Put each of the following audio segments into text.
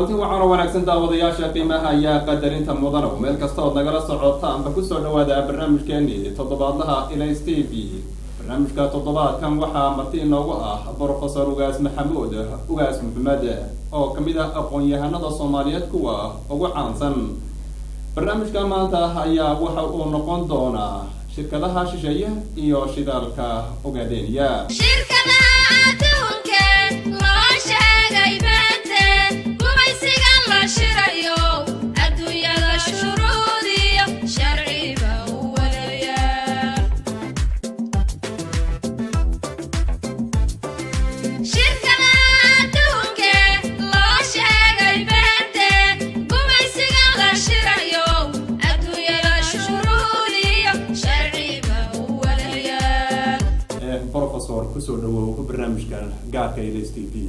kulanti waxaan wanaagsan daawadayaasha qiimaha ayaa qadarinta mudan oo meel kasta oo nagala socota amba ku soo dhawaada barnaamijkeeni toddobaadlaha Ilays TV. barnaamijka toddobaadkan waxaa marti inoogu ah Professor Ugaas Maxamuud Ugaas Maxamed oo kamid ah aqoon-yahanada Soomaaliyeed kuwa ugu caansan. barnaamijka maanta ayaa waxa uu noqon doonaa shirkadaha shisheeye iyo shidaalka Ogaadeniya. kusoo dhawow barnaamijkan gaarka Ilays TV.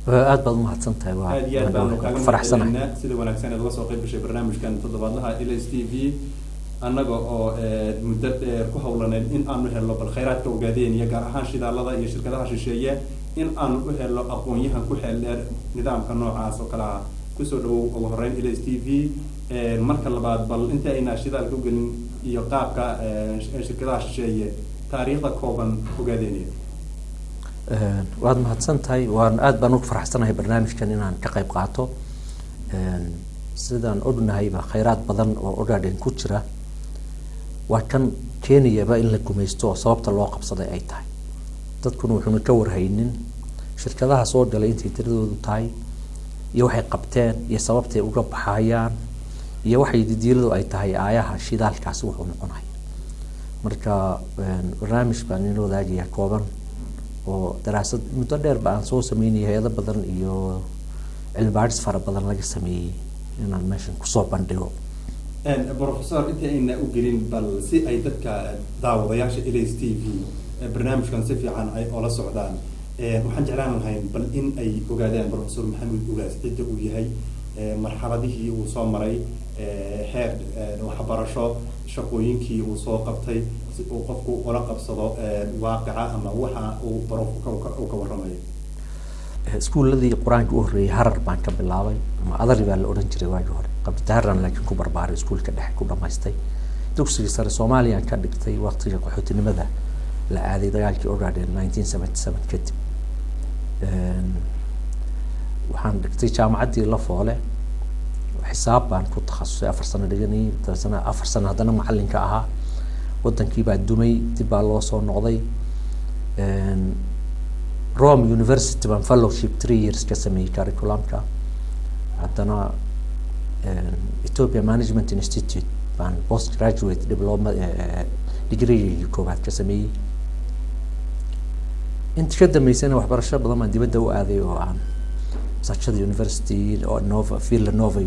aad baad mahadsantahay waa faraxsanahay sida wanaagsan ee uga soo qayb gashay barnaamijkan toddobaadlaha Ilays TV annaga oo muddo dheer ku hawlaneen in aanu helno bal kheyraadka Ogaadeniya gaar ahaan shidaalada iyo shirkadaha shisheeye in aanu u helno aqoon-yahan ku xeel dheer nidaamka noocaas oo kala kusoo dhawow ugu horeyn Ilays TV marka labaad bal inta ayna shidaalka u gelin iyo qaabka shirkadaha shisheeye taariikhda kooban Ogaadeniya. waad mahadsantahay waan aad baan ugu faraxsanahay barnaamijkan inaan ka qayb qaato sidaan ognahay ba kheyraad badan oo Ogaadeen ku jira waa kan Kenya in la gumaysto sababta loo qabsaday ay tahay dadkuna wuxuu ka warhaynin shirkadaha soo galay intii tiradoodu tahay iyo waxay qabteen iyo sababtay uga baxayaan iyo waxay didiiladu ay tahay aayaha shidaalkaas wuxuu noqonahay marka barnaamij baan inoo wadaagaya kooban oo daraasad muddo dheer baan soo sameeyay hay'ado badan iyo cilmi baaris fara badan laga sameeyay inaan meeshan ku soo bandhigo. Professor inta ayna u gelin bal si ay dadka daawadayaasha Ilays TV barnaamijkan si fiican ay ula socdaan waxaan jeclaan lahayn bal in ay ogaadaan Professor Maxamuud Ugaas cidda uu yahay marxaladihii uu soo maray heer waxbarasho shaqooyinkii uu soo qabtay si uu qofku ula qabsado waaqica ama waxa uu barofka ka warramayo. iskuuladii quraanka u horeeyay Harar baan ka bilaabay ama adari baa la oran jiray waagi hore qabtaaraan laakiin ku barbaaray iskuulka dhexe ku dhamaystay dugsiga sare Soomaaliya ka dhigtay waqtiga qaxootinimada la aaday dagaalkii Ogaadeen 1977 kadib waxaan dhigtay jaamacaddii La Foole xisaab baan ku takhasusay 4 sano dhiganay 4 sano hadana macalinka ahaa wadankii baa dumay dib baa loo soo noqday Rome University baan fellowship 3 years ka sameeyay curriculumka hadana Ethiopia Management Institute baan postgraduate diploma degree koobaad ka sameeyay inta ka dambeysana waxbarasho badan baan dibadda u aaday oo aan Sachsen University or Nova Villanova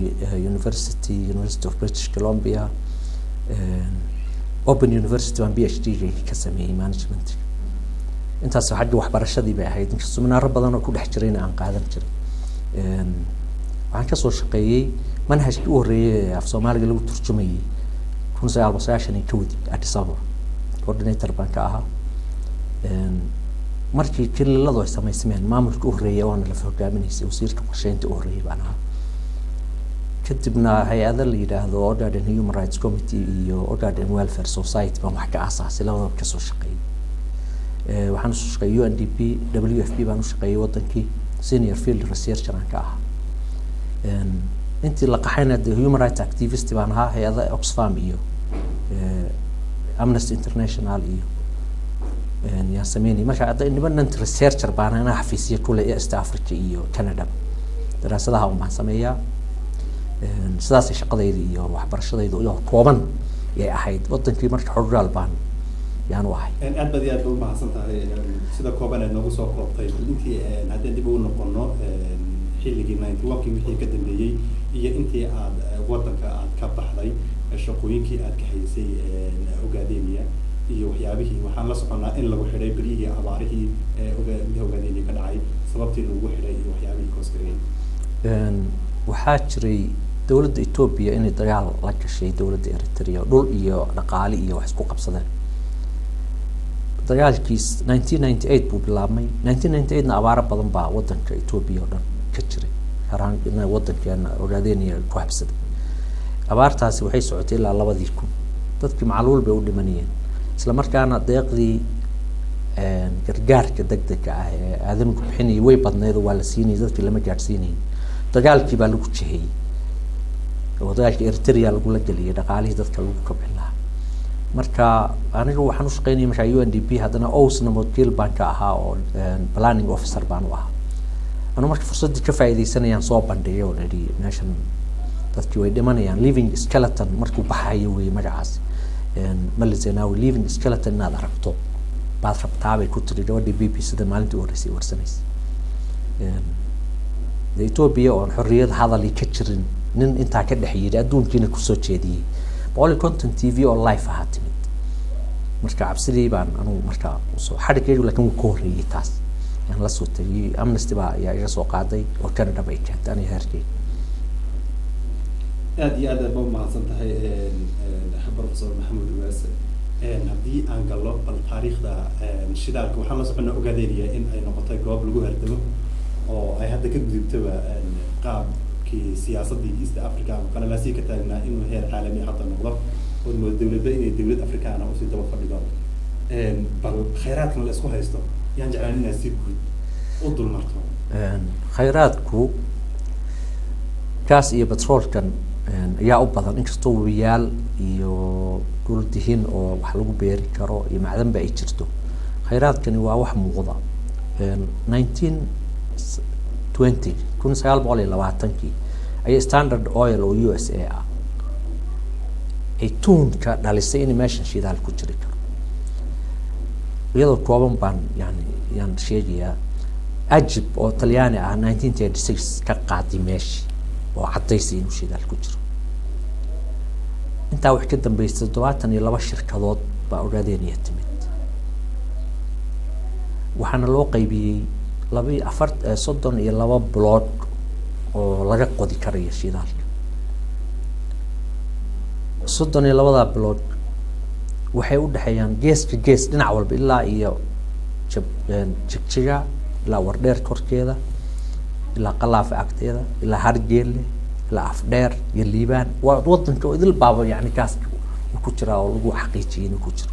University of British Columbia Open University and PhD ka sameeyay management intaas xagga waxbarashadii bay ahayd in seminaaro badan oo ku dhex jiray aan qaadan jiray waxaan ka soo shaqeeyay manhajkii u horeeyay af Soomaaliga lagu turjumayay 1992 Addis Ababa coordinator baan ka ahaa markii kililadu ay sameysmeen maamulka u horeeyay oo la hogaaminayay wasiirka qorsheynta u horeeyay baan ahaa kadibna hay'adda la yiraahdo Ogaden Human Rights Committee iyo Ogaden Welfare Society baan wax ka aasaasay labadaba ka soo shaqeeyay waxaan soo shaqeeyay UNDP WFP baan u shaqeeyay wadankii senior field researcher aan ka ahaa intii la qaxayna human rights activist baan ahaa hay'adda Oxfam iyo Amnesty International iyo يا سميني مش عاد independent researcher baan ana xafiisyo kule East Africa iyo Canada daraasadaha uma sameeyaa sidaas shaqadayda iyo waxbarashadayda iyo kooban ay ahayd wadankii markii xorgaal baan yaan wahay aad baad u mahadsantahay sida kooban ee nagu soo koobtay intii hadda dib u noqono xilligii 91 wixii ka dambeeyay iyo intii aad wadanka aad ka baxday shaqooyinkii aad ka haysay Ogaadeniya iyo waxyaabihii waxaan la soconaa in lagu xidhay berigii abaarihii Ogaadeniya ka dhacay sababtii lagu xidhay iyo waxyaabihii kooskareen waxaa jiray dawladda Ethiopia inay dagaal la gashay dawladda Eritrea dhul iyo dhaqaale iyo wax isku qabsadeen dagaalkiis 1998 buu bilaabmay 1998 na abaaro badan baa wadanka Ethiopia oo dhan ka jiray karaan in wadankeena ogaadeenaya ku habsaday abaartaasi waxay socotay ilaa 2000 dadkii macluul bay u dhimanayeen isla markaana deeqdii gargaarka degdega ah ee aadanku bixinayay way badneed waa la siinayay dadkii lama gaarsiinayn dagaalkii baa lagu jihey oo dagaalkii Eritrea lagu la galiyay dhaqaalihii dadka lagu kabcin lahaa marka anigu waxaan u shaqeynayay marka UNDP haddana OWSna wakiil baan ka ahaa oo planning officer baan u ahaa anu marka fursadii ka faa'iideysanayaan soo bandhigay oo dhari nation dadkii way dhimanayaan living skeleton markuu baxayo way magacaas malizeenaawi living skeleton inaad aragto baad rabtaa bay ku tiri gabadhii BBC-da maalintii horeysay warsanaysay Ethiopia oo xorriyad hadalii ka jirin nin intaa ka dhaxeeyay adduunkiina ku soo jeediyay boqol content TV oo live ah timid marka cabsidii baan anu marka soo xadhigay laakiin uu ka horreeyay taas aan la soo tagay Amnesty baa ayaa iga soo qaaday oo Canada bay keentay ani heerkay aad iyo aad baa mahadsan tahay Professor Maxamed Uwaas haddii aan gallo bal taariikhda shidaalka waxaan la soconaa ogaadeenaya in ay noqotay goob lagu hardamo oo ay hadda ka gudubtaba qaabkii siyaasadii East Africa ama qalalaasii ka taagnaa inuu heer caalami hadda noqdo oo dowladda inay dowlad Afrikaan oo si daba fadhido bal khayraadkan la isku haysto yaan jeclaan inay si guud u dulmarto khayraadku gaas iyo petrolkan ayaa u badan inkastoo wabiyaal iyo dhul dihin oo wax lagu beeri karo iyo macdan ba ay jirto khayraadkani waa wax muuqda 1920 ay Standard Oil oo USA ah ay tuunka dhalisay in meeshan shidaal ku jiri karo iyadoo kooban baan yani sheegaya ajib oo Talyaani ah 1936 ka qaaday meeshii oo cadaysay inuu shidaal ku jiro intaa wax ka dambeysay 72 shirkadood baa ogaadeenaya timid waxaana loo qaybiyay 32 block oo laga qodi karayo shidaalka 32 block waxay u dhaxayaan gees dhinac walba ilaa iyo jigjiga ilaa wardheer korkeeda ilaa qalaaf agteeda ilaa hargeelle ilaa afdheer iyo liibaan waa wadanka idil baaba yani gaas ku jira oo lagu xaqiijiyay inuu ku jiro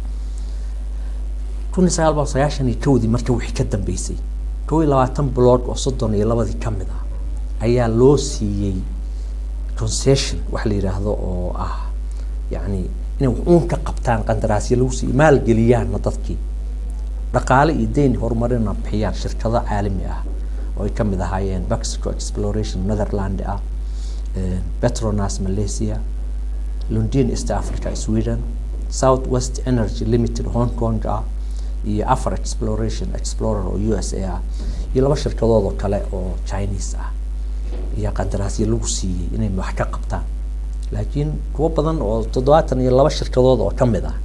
1990 markii wixii ka dambeysay 22 block oo 32 kamid ah ayaa loo siiyay concession wax la yiraahdo oo ah yani inay uun ka qabtaan qandaraasyo lagu sii maal geliyaan dadkii dhaqaale iyo deyn horumarina bixiyaan shirkado caalami ah oo ay kamid ahaayeen Mexico Exploration Netherlands ah Petronas Malaysia Lundin East Africa Sweden Southwest Energy Limited Hong Kong iyo Afar Exploration Explorer oo USA ah iyo laba shirkadood oo kale oo Chinese ah iyo qandaraasyo lagu siiyay inay wax ka qabtaan laakiin kuwa badan oo 72 shirkadood oo kamid ah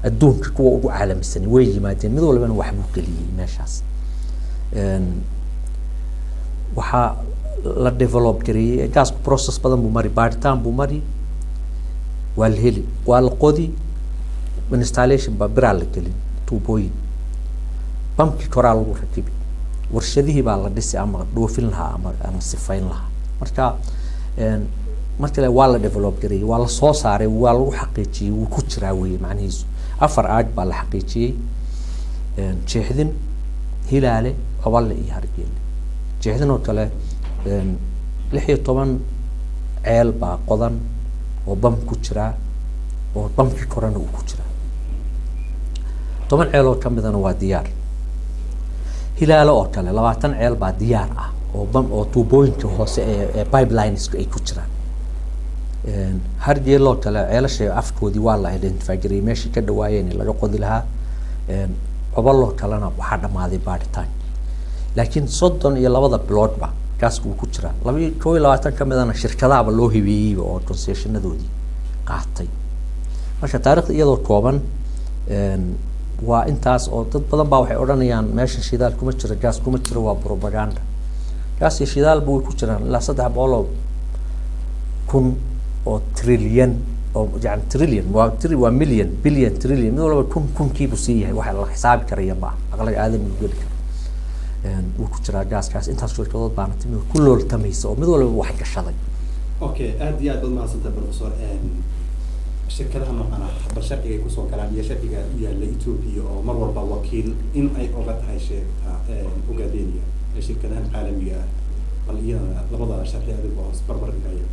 adduunka kuwa ugu caalamisan way yimaadeen mid walba wax buu galiyay meeshaas waxa la develop gareeyay gas process badan buu mari baaritaan buu mari waa la heli waa la qodi installation ba biral gelin tuubooyin bamki koraal lagu rakibay warshadihii baa la dhisay ama dhoofin lahaa ama sifayn lahaa marka waa la develop gareeyay waa la soo saaray waa lagu xaqiijiyay wuu ku jiraa weey macnihiisu afar aag baa la xaqiijiyay jeexdin hilaale oballe iyo hargeelle jeexdin oo kale 16 ceel baa qodan oo bam ku jira oo bamki korana uu ku jira 10 ceel oo kamidana waa diyaar hilaale oo kale 20 ceel baa diyaar ah oo bam oo tuubooyinka hoose ee pipelines ay ku jiraan hargeelle oo kale ceelasha afkoodii waa la identify gareeyay meeshii ka dhawaayeen laga qodi lahaa oballe oo kalena waxa dhamaaday baaritaan laakiin 32 block ba gaasku ku jira 22 kamidana shirkadaha loo hibeeyay oo concessionadoodii qaatay marka taariikhda iyadoo kooban waa intaas oo dad badan baa waxay oranayaan meesha shidaal kuma jira gaas kuma jira waa propaganda gaas iyo shidaal buu ku jiraan ilaa 300 kun oo trillion oo yani trillion waa million billion trillion mid walba kun kiibu sii yahay waxa la xisaabi karaya ba aqlaga aadam u geli karo wuu ku jiraa gaaskaas intaas shirkadood baana timi ku looltamaysa oo mid walba wax gashaday. Okay, aad iyo aad baad mahadsantahay professor. shirkadaha noocan ah bal sharciga ay kusoo galaan iyo sharciga u yaalla Ethiopia oo mar walba wakiil in ay oga tahay ogaadeenaya shirkadahan caalamiga ah bal iyana labada sharci adiga oo barbar dhigaya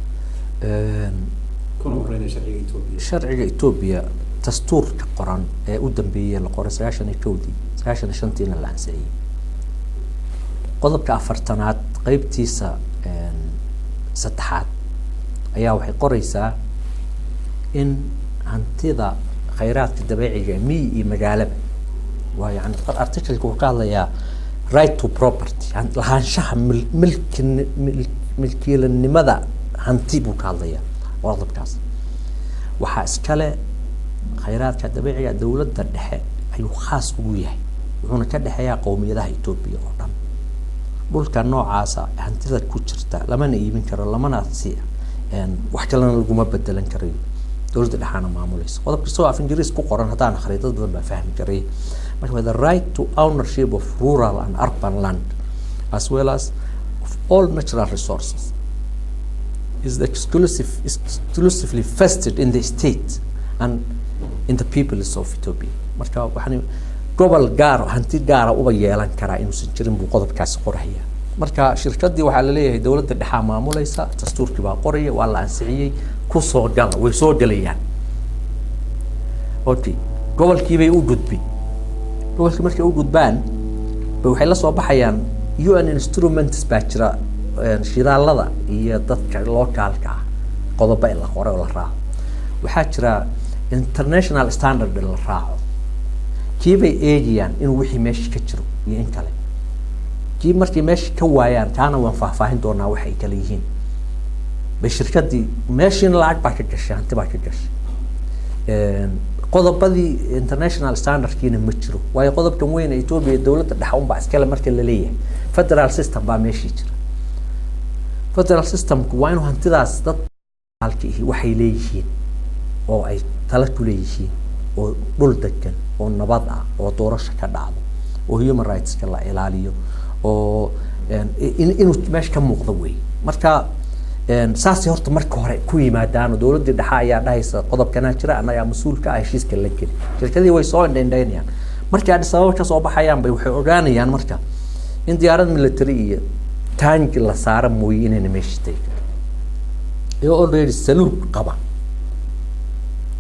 kuna horeynaya sharciga Ethiopia. Sharciga Ethiopia dastuurka qoran ee u dambeeyay la qoray 95 la ansixiyay. Qodobka 4aad qaybtiisa saddexaad ayaa waxay qoraysaa in hantida khayraadka dabiiciga iyo magaalada waa yani article-ku ka hadlayaa right to property lahaanshaha milkiilanimada hanti buu ka hadlayaa qodobkaas. waxaa iskale khayraadka dabiiciga dawladda dhexe ayuu khaas ugu yahay wuxuuna ka dhexeeyaa qowmiyadaha Ethiopia oo dhan. dhulka noocaasa hantida ku jirta lamana iibin karo lamana wax kalena laguma bedelan karayo dawladda dhexaana maamulaysa. qodobka soo af Ingiriis ku qoran haddaan akhriyo dad badan baa fahmi karay. marka the right to ownership of rural and urban land as well as of all natural resources is exclusively vested in the state and in the peoples of Ethiopia. marka waxaan gobol gaar hanti gaar uba yeelan karaa inuusan jirin buu qodobkaasi qoraya. marka shirkadii waxaa la leeyahay dawladda dhexe maamulaysa dastuurkii baa qoraya waa la ansixiyay ku soo gala way soo galayaan. okay gobolkii bay u gudbi gobolkii markay u gudbaan waxay la soo baxayaan UN instruments baa jira shidaalada iyo dadka localka qodobo la qoray oo la raaco. waxaa jira international standard la raaco kii bay eegayaan inuu wixii meesha ka jiro iyo in kale kii markii meesha ka waayaan taana waan faahfaahin doonaa waxa ay kala yihiin. bay shirkadii meeshin lacag baa ka gashay hanti baa ka gashay qodobadii international standardkiina ma jiro waayo qodobkan weyn ee Ethiopia dawladda dhexe un baa iskale marka la leeyahay federal system baa meeshii jira. federal systemku waa inuu hantidaas dad halkii waxay leeyihiin oo ay tala ku leeyihiin oo dhul degan oo nabad ah oo doorasho ka dhacdo oo human rights ka la ilaaliyo oo inuu meesha ka muuqdo way. marka saasi horta marka hore ku yimaadaan dawladda dhexe ayaa dhahaysa qodobkana jira anaga mas'uulka ah heshiiska la geli. shirkadii way soo indhaynayaan markii ay sabab ka soo baxayaan bay waxay ogaanayaan marka in diyaarad military iyo tank la saaro mooyee inay meesha taagto iyo already saluug qaba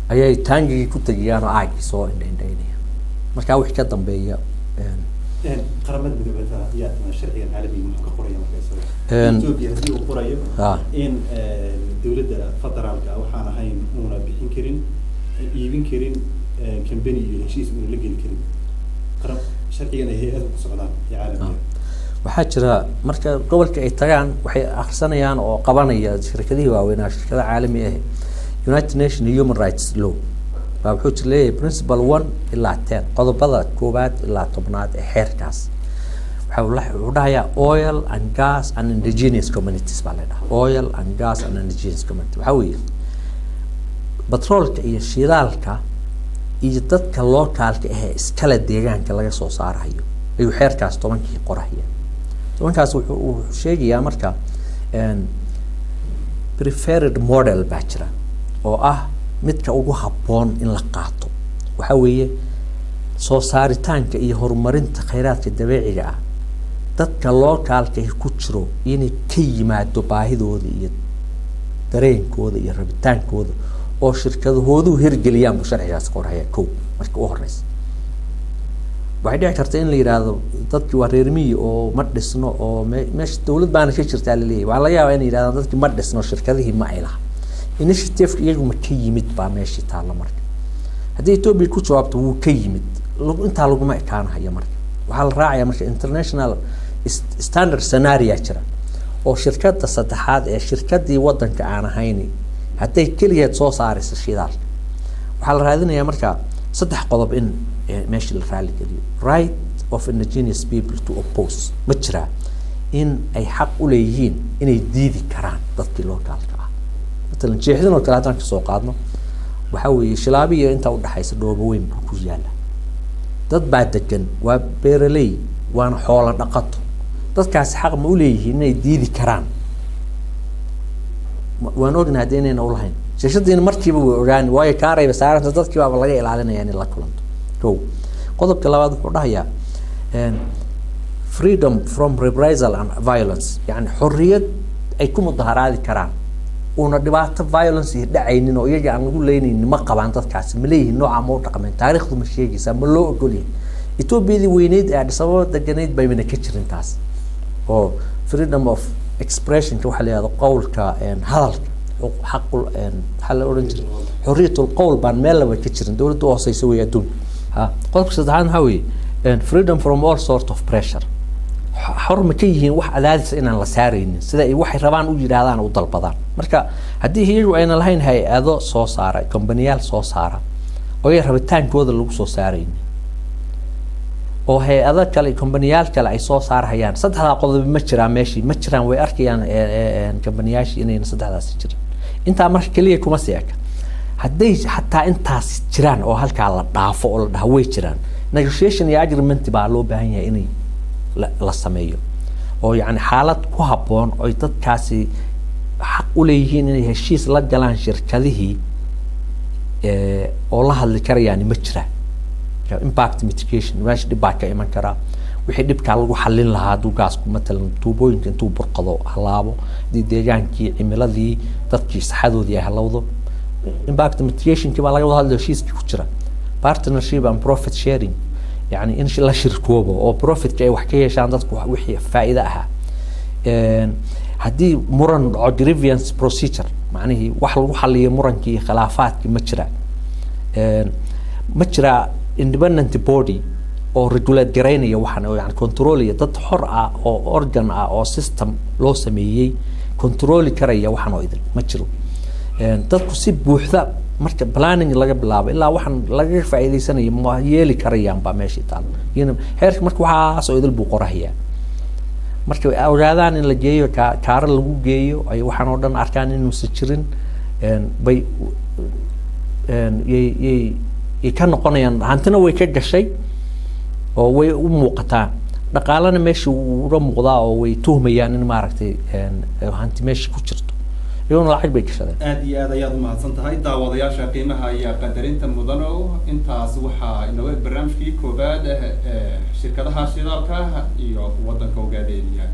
ayay taangii ku tagayaan oo ay soo indhaynayaan. marka wixii ka dambeeya qaramada midoobay yaa sharciga caalamiga muxuu ka qoraya markaas Ethiopia hadii uu qorayo in dawladda federaalka waxaan ahayn una bixin karin iibin karin company iyo heshiis uu la geli karin qaran sharcigan ay hay'ad ku socdaan caalamiga. waxaa jira marka gobolka ay tagaan waxay akhrisanayaan oo qabanaya shirkadaha waaweyn shirkadaha caalamiga ah United Nations Human Rights Law wuxuu leeyahay principle 1 ilaa 10 qodobada 1 ilaa 10 ee xeerkaas wuxuu dhahayaa oil and gas and indigenous communities baa la dhahaa oil and gas and indigenous communities waxa weeye petrolka iyo shidaalka iyo dadka localka ah iskala deegaanka laga soo saarayo ayuu xeerkaas 10kii qoraya. 10kaas wuxuu sheegayaa marka preferred model baa jira oo ah midka ugu habboon in la qaato waxa weeye soo saaritaanka iyo horumarinta khayraadka dabiiciga ah dadka localka ku jiro inay ka yimaado baahidooda iyo dareenkooda iyo rabitaankooda oo shirkadahoodu hirgeliyaan sharcigaas qoraya marka u horeysa. waxay dhici kartaa in la yiraahdo dadkii waa reer miyi oo ma dhisno oo meesha dawlad baana ka jirtaa la leeyahay. waxaa laga yaabaa in yiraahdaan dadkii ma dhisno shirkadihii ma ay laha initiative iyagu ma ka yimid baa meesha taala. marka haddii Ethiopia ku jawaabto wuu ka yimid intaa laguma ekaanayo. marka waxaa la raacayaa marka international standard scenario jira oo shirkadda saddexaad ee shirkadii wadanka aan ahayn hadday kaliya soo saarayso shidaal waxaa la raadinayaa marka saddex qodob in meesha la raali geliyo right of indigenous people to oppose ma jira in ay xaq u leeyihiin inay diidi karaan dadkii localka ah. مثلا jeexdan oo kale hadaan ka soo qaadno waxa weeye shilaabiga inta u dhaxaysa dhoobo weyn ku yaala dad baa degan waa beeraley waan xoolo dhaqato dadkaasi xaq ma u leeyihiin inay diidi karaan waan ognahay hadda inayna u lahayn shirkadiina markiiba way ogaan waayo kaarayba saaranta dadkii baaba laga ilaalinaya in la kulanto kow qodobka labaad wuxuu dhahayaa freedom from reprisal and violence yani xorriyad ay ku mudaharaadi karaan una dhibaato violence iyo dhacaynin oo iyaga aan lagu leynaynin ma qabaan dadkaasi ma leeyihiin nooca ma u dhaqmeen taariikhdu ma sheegaysaa ma loo ogolyahay Etoobiyadii weyneyd ee Addis Ababa deganayd bay mana ka jirin taas oo freedom of expression waxa la yiraahdo qowlka hadalka xaqul hal oran jiray xorriyatul qowl baan meel laba ka jirin dawladdu hooseysa way adduun qodobka saddexaad waxa weeye freedom from all sort of pressure xor ma ka yihiin wax cadaadis inaan la saaraynin sida ay waxay rabaan u yiraahdaan u dalbadaan marka haddii iyagu ayna lahayn hay-ado soo saara kombaniyaal soo saara oo ay rabitaankooda lagu soo saaraynin oo hay-ado kale kombaniyaal kale ay soo saarayaan saddexda qodob ma jiraan meeshii ma jiraan way arkayaan kombaniyaashii inayna saddexdaas jirin intaa marka kaliya kuma seeka hadday xataa intaas jiraan oo halkaa la dhaafo oo la dhaho way jiraan negotiation iyo agreement baa loo baahan yahay inay la sameeyo oo yani xaalad ku habboon oo dadkaasi xaq u leeyihiin inay heshiis la galaan shirkadihii oo la hadli karayaan ma jiraan impact mitigation meesha dhib baa ka iman karaa wixii dhibkaa lagu xallin lahaa hadduu gaasku matalan tuubooyinka intuu burqado halaabo haddii deegaankii cimiladii dadkii saxadoodii ay halowdo impact mitigationkii baa laga wada hadlayo heshiiskii ku jira partnership and profit sharing يعني إن شاء الله شركوبه أو profit كأي وحكي عشان ذاتك وحي فائدة أها هدي مرن أو grievance procedure معناه وحل مرن كي خلافات كي مجرى independent body أو regulate جرينية وحنا يعني كنترولية ضد حرة أو organ أو system لو سميه كنترولي كريه وحنا إذن مجرو ضد كسب بوحدة marka planning laga bilaabo ilaa waxaan laga faa'iideysanayo ma yeeli karayaan ba meeshii taal heerka marka waxa soo idil buu qorahiya marka ay ogaadaan in la geeyo kaar lagu geeyo ay waxaan oo dhan arkaan inuu si jirin bay ka noqonayaan hantina way ka gashay oo way u muuqataa dhaqaalana meeshii uu uga muuqdaa oo way tuhmayaan in maaragtay hanti meeshii ku jirto يوم لاحق بيكشده. أدي هذا يا ضمن سنتهاي دعوة يا شقيمها يا قدرين تمضنوا أنت أصوحها إنه برنامج كي كوباد شركة هاشيرة كه يو وطن كوجادين يعني.